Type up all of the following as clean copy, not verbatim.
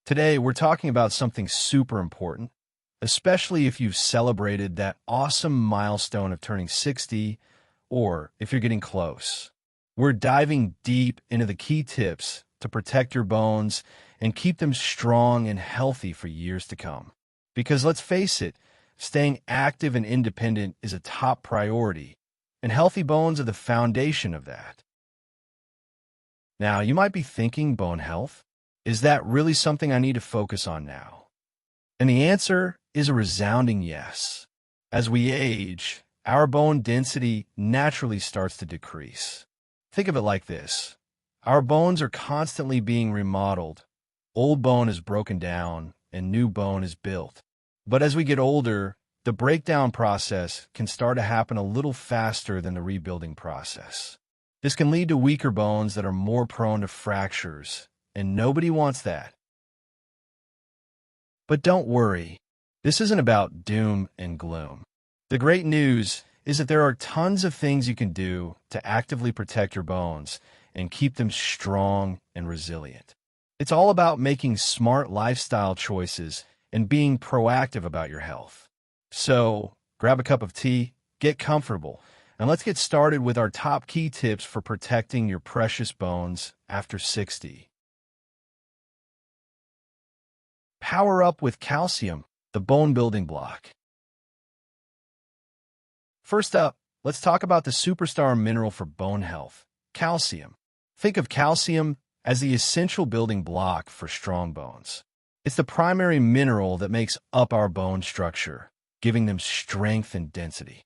Today, we're talking about something super important, especially if you've celebrated that awesome milestone of turning 60 or if you're getting close. We're diving deep into the key tips to protect your bones and keep them strong and healthy for years to come. Because let's face it, staying active and independent is a top priority, and healthy bones are the foundation of that. Now, you might be thinking, bone health? Is that really something I need to focus on now? And the answer is a resounding yes. As we age, our bone density naturally starts to decrease. Think of it like this. Our bones are constantly being remodeled. Old bone is broken down and new bone is built. But as we get older, the breakdown process can start to happen a little faster than the rebuilding process. This can lead to weaker bones that are more prone to fractures, and nobody wants that. But don't worry, this isn't about doom and gloom. The great news is that there are tons of things you can do to actively protect your bones and keep them strong and resilient. It's all about making smart lifestyle choices and being proactive about your health. So, grab a cup of tea, get comfortable, and let's get started with our top key tips for protecting your precious bones after 60. Power up with calcium, the bone-building block. First up, let's talk about the superstar mineral for bone health, calcium. Think of calcium as the essential building block for strong bones. It's the primary mineral that makes up our bone structure, giving them strength and density.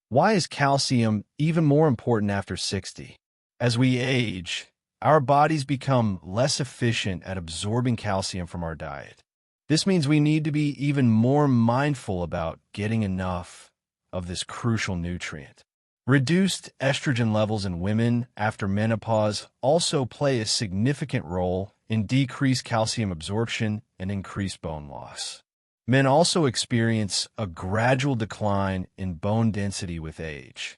Why is calcium even more important after 60? As we age, our bodies become less efficient at absorbing calcium from our diet. This means we need to be even more mindful about getting enough of this crucial nutrient. Reduced estrogen levels in women after menopause also play a significant role in decreased calcium absorption and increased bone loss. Men also experience a gradual decline in bone density with age.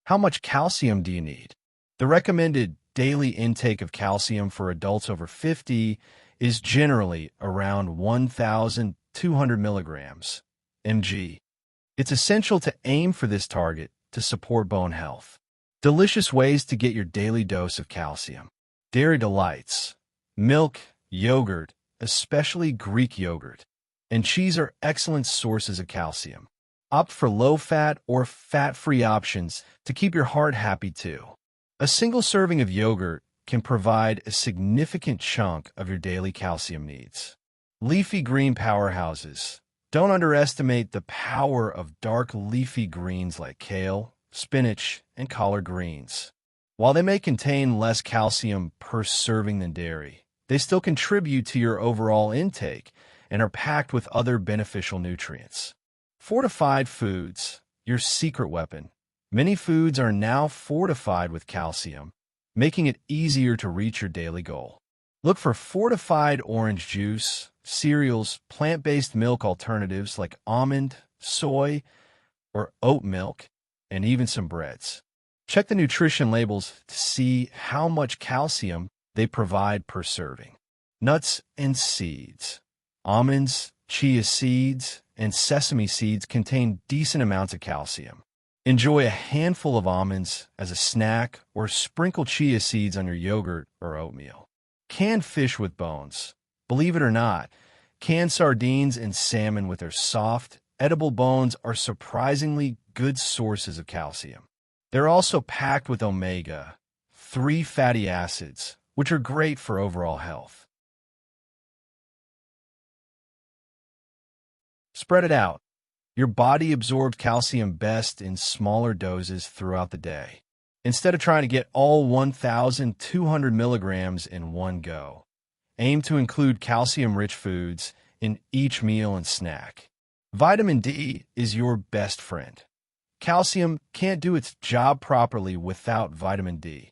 How much calcium do you need? The recommended daily intake of calcium for adults over 50 is generally around 1,200 milligrams mg. It's essential to aim for this target to support bone health. Delicious ways to get your daily dose of calcium. Dairy delights, milk, yogurt, especially Greek yogurt, and cheese are excellent sources of calcium. Opt for low-fat or fat-free options to keep your heart happy too. A single serving of yogurt can provide a significant chunk of your daily calcium needs. Leafy green powerhouses. Don't underestimate the power of dark leafy greens like kale, spinach, and collard greens. While they may contain less calcium per serving than dairy, they still contribute to your overall intake and are packed with other beneficial nutrients. Fortified foods, your secret weapon. Many foods are now fortified with calcium, making it easier to reach your daily goal. Look for fortified orange juice, cereals, plant-based milk alternatives like almond, soy, or oat milk, and even some breads. Check the nutrition labels to see how much calcium they provide per serving. Nuts and seeds. Almonds, chia seeds, and sesame seeds contain decent amounts of calcium. Enjoy a handful of almonds as a snack or sprinkle chia seeds on your yogurt or oatmeal. Canned fish with bones. Believe it or not, canned sardines and salmon with their soft, edible bones are surprisingly good sources of calcium. They're also packed with omega-3 fatty acids, which are great for overall health. Spread it out. Your body absorbs calcium best in smaller doses throughout the day. Instead of trying to get all 1,200 milligrams in one go, aim to include calcium-rich foods in each meal and snack. Vitamin D is your best friend. Calcium can't do its job properly without vitamin D.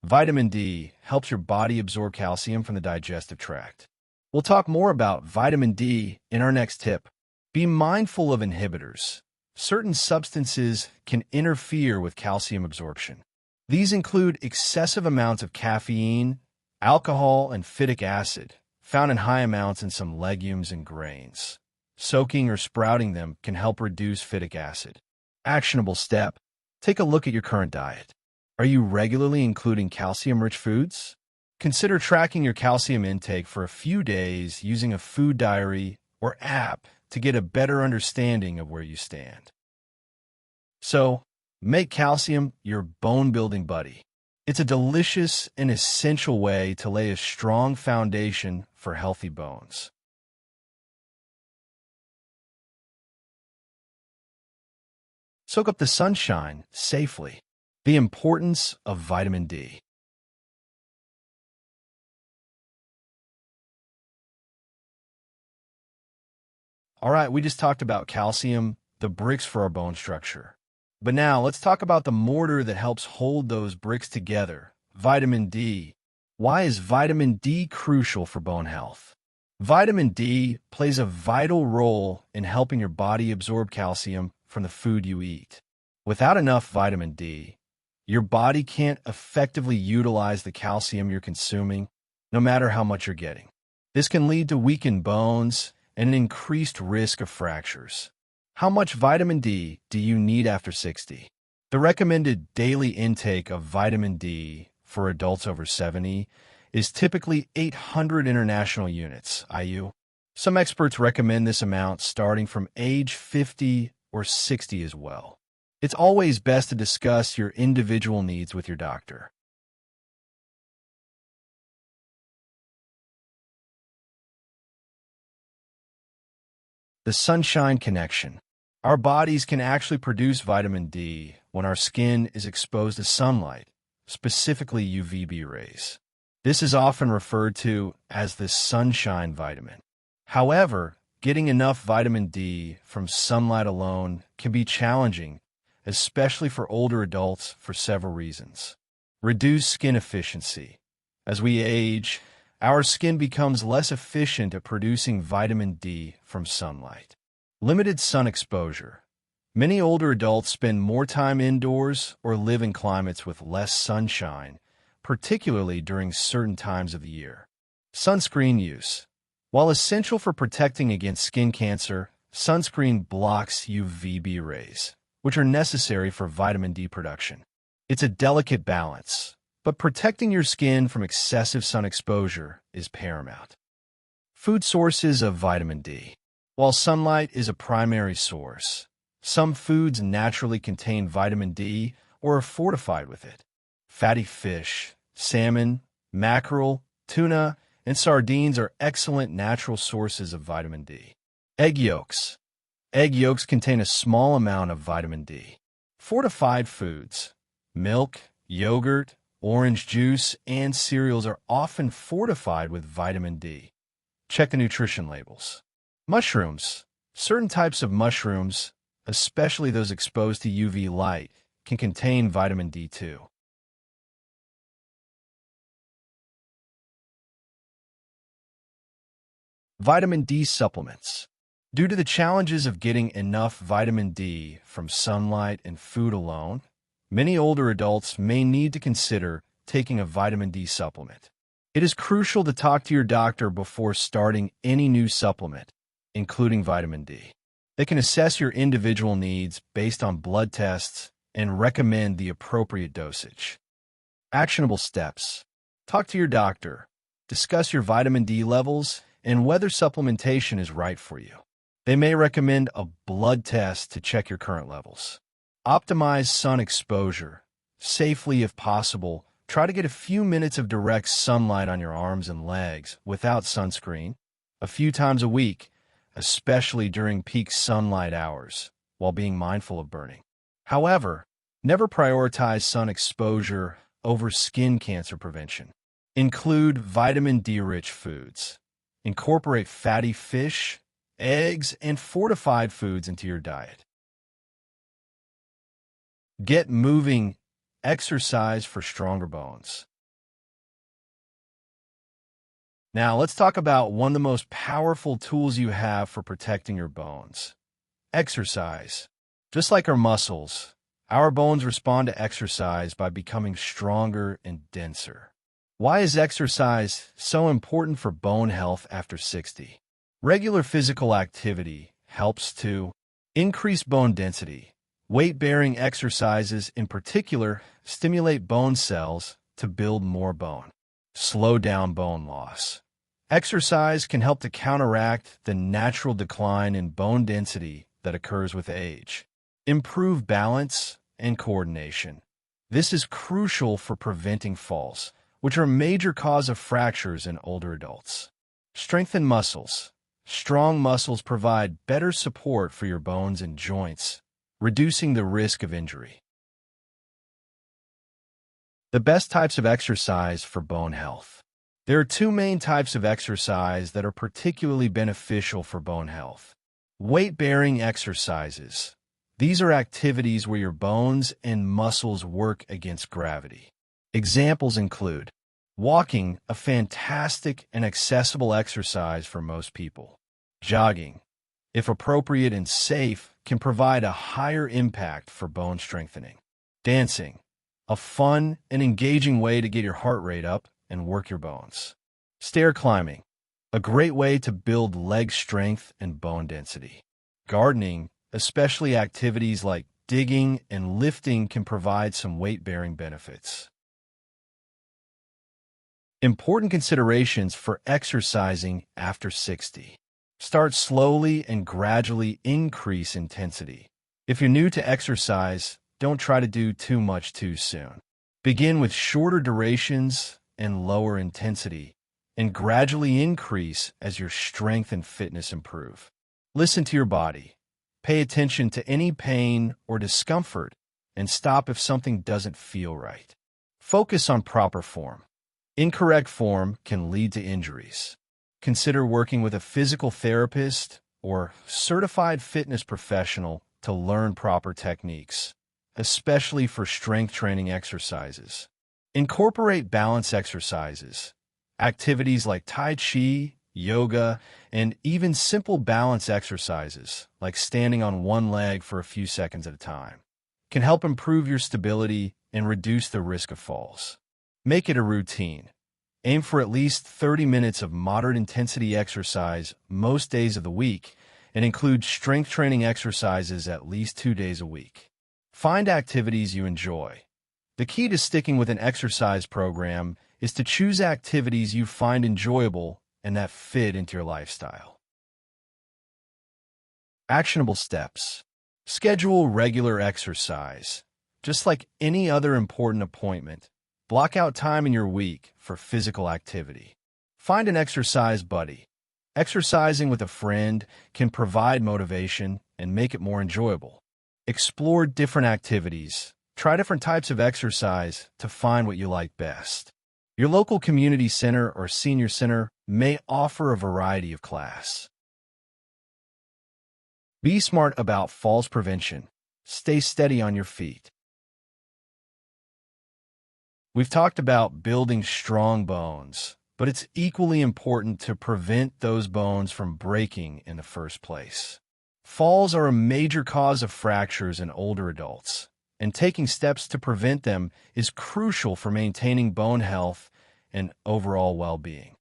Vitamin D helps your body absorb calcium from the digestive tract. We'll talk more about vitamin D in our next tip. Be mindful of inhibitors. Certain substances can interfere with calcium absorption. These include excessive amounts of caffeine, Alcohol and phytic acid, found in high amounts in some legumes and grains. Soaking or sprouting them can help reduce phytic acid. Actionable step: take a look at your current diet. Are you regularly including calcium-rich foods? Consider tracking your calcium intake for a few days using a food diary or app to get a better understanding of where you stand. So, make calcium your bone-building buddy. It's a delicious and essential way to lay a strong foundation for healthy bones. Soak up the sunshine safely. The importance of vitamin D. All right, we just talked about calcium, the bricks for our bone structure. But now let's talk about the mortar that helps hold those bricks together, vitamin D. Why is vitamin D crucial for bone health? Vitamin D plays a vital role in helping your body absorb calcium from the food you eat. Without enough vitamin D, your body can't effectively utilize the calcium you're consuming, no matter how much you're getting. This can lead to weakened bones and an increased risk of fractures. How much vitamin D do you need after 60? The recommended daily intake of vitamin D for adults over 70 is typically 800 international units, IU. Some experts recommend this amount starting from age 50 or 60 as well. It's always best to discuss your individual needs with your doctor. The sunshine connection. Our bodies can actually produce vitamin D when our skin is exposed to sunlight, specifically UVB rays. This is often referred to as the sunshine vitamin. However, getting enough vitamin D from sunlight alone can be challenging, especially for older adults for several reasons. Reduced skin efficiency. As we age, our skin becomes less efficient at producing vitamin D from sunlight. Limited sun exposure. Many older adults spend more time indoors or live in climates with less sunshine, particularly during certain times of the year. Sunscreen use. While essential for protecting against skin cancer, sunscreen blocks UVB rays, which are necessary for vitamin D production. It's a delicate balance, but protecting your skin from excessive sun exposure is paramount. Food sources of vitamin D. While sunlight is a primary source, some foods naturally contain vitamin D or are fortified with it. Fatty fish, salmon, mackerel, tuna, and sardines are excellent natural sources of vitamin D. Egg yolks. Egg yolks contain a small amount of vitamin D. Fortified foods. Milk, yogurt, orange juice, and cereals are often fortified with vitamin D. Check the nutrition labels. Mushrooms. Certain types of mushrooms, especially those exposed to UV light, can contain vitamin D too. Vitamin D supplements. Due to the challenges of getting enough vitamin D from sunlight and food alone, many older adults may need to consider taking a vitamin D supplement. It is crucial to talk to your doctor before starting any new supplement, including vitamin D. They can assess your individual needs based on blood tests and recommend the appropriate dosage. Actionable steps. Talk to your doctor. Discuss your vitamin D levels and whether supplementation is right for you. They may recommend a blood test to check your current levels. Optimize sun exposure. Safely if possible, try to get a few minutes of direct sunlight on your arms and legs without sunscreen a few times a week, especially during peak sunlight hours, while being mindful of burning. However, never prioritize sun exposure over skin cancer prevention. Include vitamin D-rich foods. Incorporate fatty fish, eggs, and fortified foods into your diet. Get moving. Exercise for stronger bones. Now, let's talk about one of the most powerful tools you have for protecting your bones. Exercise. Just like our muscles, our bones respond to exercise by becoming stronger and denser. Why is exercise so important for bone health after 60? Regular physical activity helps to increase bone density. Weight-bearing exercises in particular stimulate bone cells to build more bone. Slow down bone loss. Exercise can help to counteract the natural decline in bone density that occurs with age. Improve balance and coordination. This is crucial for preventing falls, which are a major cause of fractures in older adults. Strengthen muscles. Strong muscles provide better support for your bones and joints, reducing the risk of injury. The best types of exercise for bone health. There are two main types of exercise that are particularly beneficial for bone health. Weight-bearing exercises. These are activities where your bones and muscles work against gravity. Examples include walking, a fantastic and accessible exercise for most people. Jogging, if appropriate and safe, can provide a higher impact for bone strengthening. Dancing, a fun and engaging way to get your heart rate up and work your bones. Stair climbing, a great way to build leg strength and bone density. Gardening, especially activities like digging and lifting, can provide some weight-bearing benefits. Important considerations for exercising after 60. Start slowly and gradually increase intensity. If you're new to exercise, don't try to do too much too soon. Begin with shorter durations and lower intensity, and gradually increase as your strength and fitness improve. Listen to your body. Pay attention to any pain or discomfort, and stop if something doesn't feel right. Focus on proper form. Incorrect form can lead to injuries. Consider working with a physical therapist or certified fitness professional to learn proper techniques, especially for strength training exercises. Incorporate balance exercises. Activities like Tai Chi, yoga, and even simple balance exercises, like standing on one leg for a few seconds at a time, can help improve your stability and reduce the risk of falls. Make it a routine. Aim for at least 30 minutes of moderate intensity exercise most days of the week, and include strength training exercises at least 2 days a week. Find activities you enjoy. The key to sticking with an exercise program is to choose activities you find enjoyable and that fit into your lifestyle. Actionable steps. Schedule regular exercise. Just like any other important appointment, block out time in your week for physical activity. Find an exercise buddy. Exercising with a friend can provide motivation and make it more enjoyable. Explore different activities. Try different types of exercise to find what you like best. Your local community center or senior center may offer a variety of class. Be smart about falls prevention. Stay steady on your feet. We've talked about building strong bones, but it's equally important to prevent those bones from breaking in the first place. Falls are a major cause of fractures in older adults, and taking steps to prevent them is crucial for maintaining bone health and overall well-being.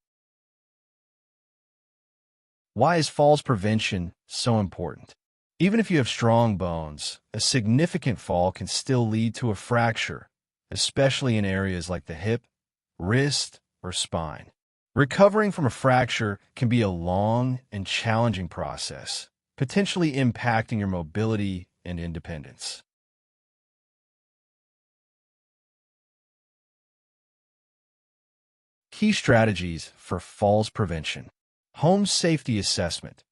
Why is falls prevention so important? Even if you have strong bones, a significant fall can still lead to a fracture, especially in areas like the hip, wrist, or spine. Recovering from a fracture can be a long and challenging process, potentially impacting your mobility and independence. Key strategies for falls prevention. Home safety assessment.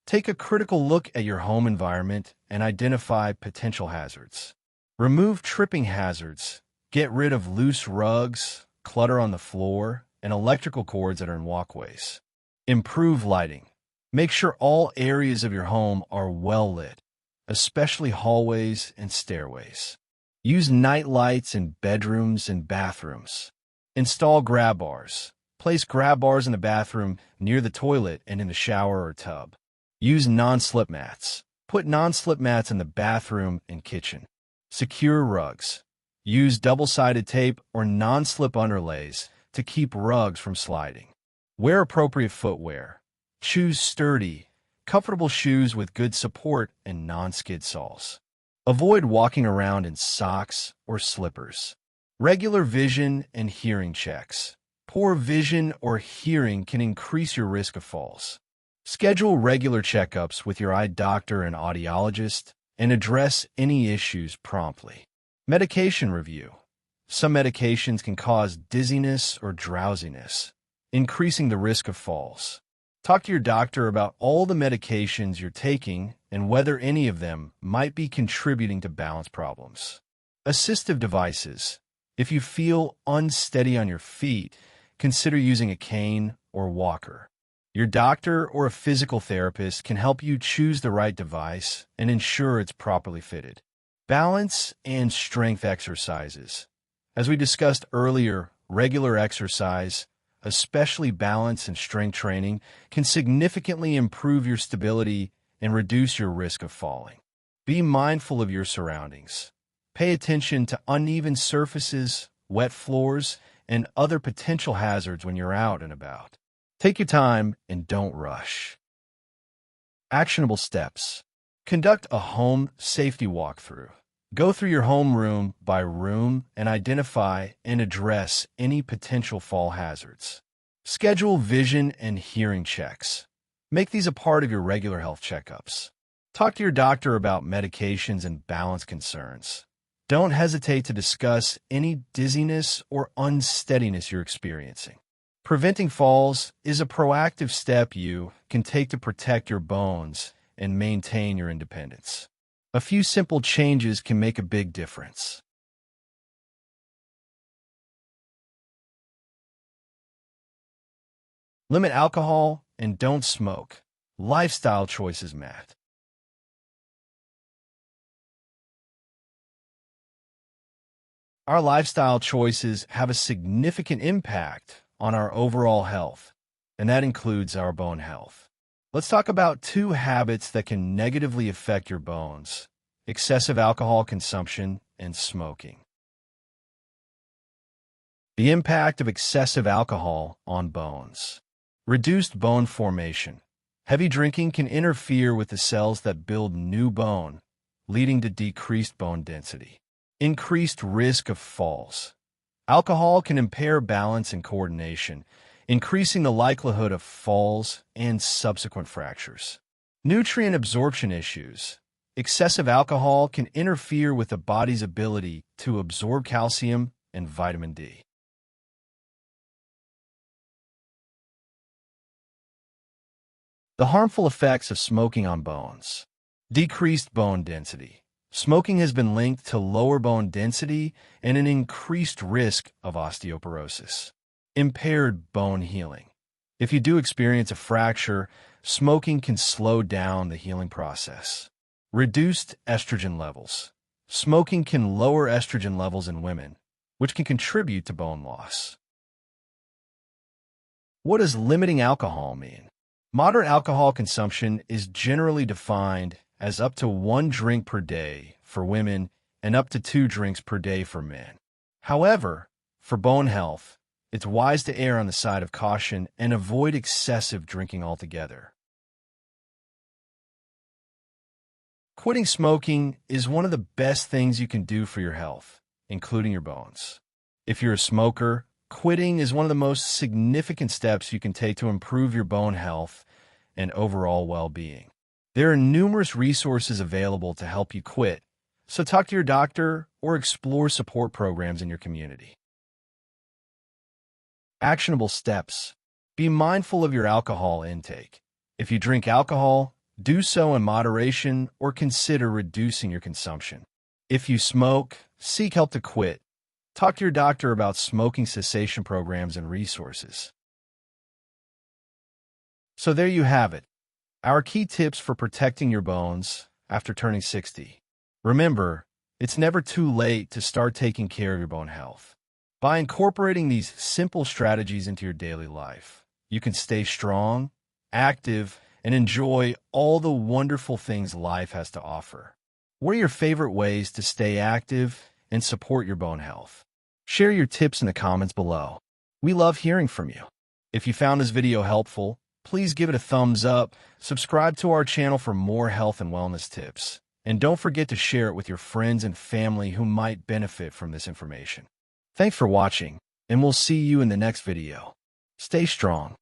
Take a critical look at your home environment and identify potential hazards. Remove tripping hazards. Get rid of loose rugs, clutter on the floor, and electrical cords that are in walkways. Improve lighting. Make sure all areas of your home are well lit, especially hallways and stairways. Use night lights in bedrooms and bathrooms. Install grab bars. Place grab bars in the bathroom near the toilet and in the shower or tub. Use non-slip mats. Put non-slip mats in the bathroom and kitchen. Secure rugs. Use double-sided tape or non-slip underlays to keep rugs from sliding. Wear appropriate footwear. Choose sturdy, comfortable shoes with good support and non-skid soles. Avoid walking around in socks or slippers. Regular vision and hearing checks. Poor vision or hearing can increase your risk of falls. Schedule regular checkups with your eye doctor and audiologist and address any issues promptly. Medication review. Some medications can cause dizziness or drowsiness, increasing the risk of falls. Talk to your doctor about all the medications you're taking and whether any of them might be contributing to balance problems. Assistive devices. If you feel unsteady on your feet, consider using a cane or walker. Your doctor or a physical therapist can help you choose the right device and ensure it's properly fitted. Balance and strength exercises. As we discussed earlier, regular exercise, especially balance and strength training, can significantly improve your stability and reduce your risk of falling. Be mindful of your surroundings. Pay attention to uneven surfaces, wet floors, and other potential hazards when you're out and about. Take your time and don't rush. Actionable steps. Conduct a home safety walkthrough. Go through your home room by room and identify and address any potential fall hazards. Schedule vision and hearing checks. Make these a part of your regular health checkups. Talk to your doctor about medications and balance concerns. Don't hesitate to discuss any dizziness or unsteadiness you're experiencing. Preventing falls is a proactive step you can take to protect your bones and maintain your independence. A few simple changes can make a big difference. Limit alcohol and don't smoke. Lifestyle choices matter. Our lifestyle choices have a significant impact on our overall health, and that includes our bone health. Let's talk about two habits that can negatively affect your bones: excessive alcohol consumption and smoking. The impact of excessive alcohol on bones. Reduced bone formation. Heavy drinking can interfere with the cells that build new bone, leading to decreased bone density. Increased risk of falls. Alcohol can impair balance and coordination, increasing the likelihood of falls and subsequent fractures. Nutrient absorption issues. Excessive alcohol can interfere with the body's ability to absorb calcium and vitamin D. The harmful effects of smoking on bones. Decreased bone density. Smoking has been linked to lower bone density and an increased risk of osteoporosis. Impaired bone healing. If you do experience a fracture, smoking can slow down the healing process. Reduced estrogen levels. Smoking can lower estrogen levels in women, which can contribute to bone loss. What does limiting alcohol mean? Moderate alcohol consumption is generally defined as up to 1 drink per day for women and up to 2 drinks per day for men. However, for bone health, it's wise to err on the side of caution and avoid excessive drinking altogether. Quitting smoking is one of the best things you can do for your health, including your bones. If you're a smoker, quitting is one of the most significant steps you can take to improve your bone health and overall well-being. There are numerous resources available to help you quit, so talk to your doctor or explore support programs in your community. Actionable steps. Be mindful of your alcohol intake. If you drink alcohol, do so in moderation or consider reducing your consumption. If you smoke, seek help to quit. Talk to your doctor about smoking cessation programs and resources. So there you have it. Our key tips for protecting your bones after turning 60. Remember, it's never too late to start taking care of your bone health. By incorporating these simple strategies into your daily life, you can stay strong, active, and enjoy all the wonderful things life has to offer. What are your favorite ways to stay active and support your bone health? Share your tips in the comments below. We love hearing from you. If you found this video helpful, please give it a thumbs up, subscribe to our channel for more health and wellness tips, and don't forget to share it with your friends and family who might benefit from this information. Thanks for watching, and we'll see you in the next video. Stay strong.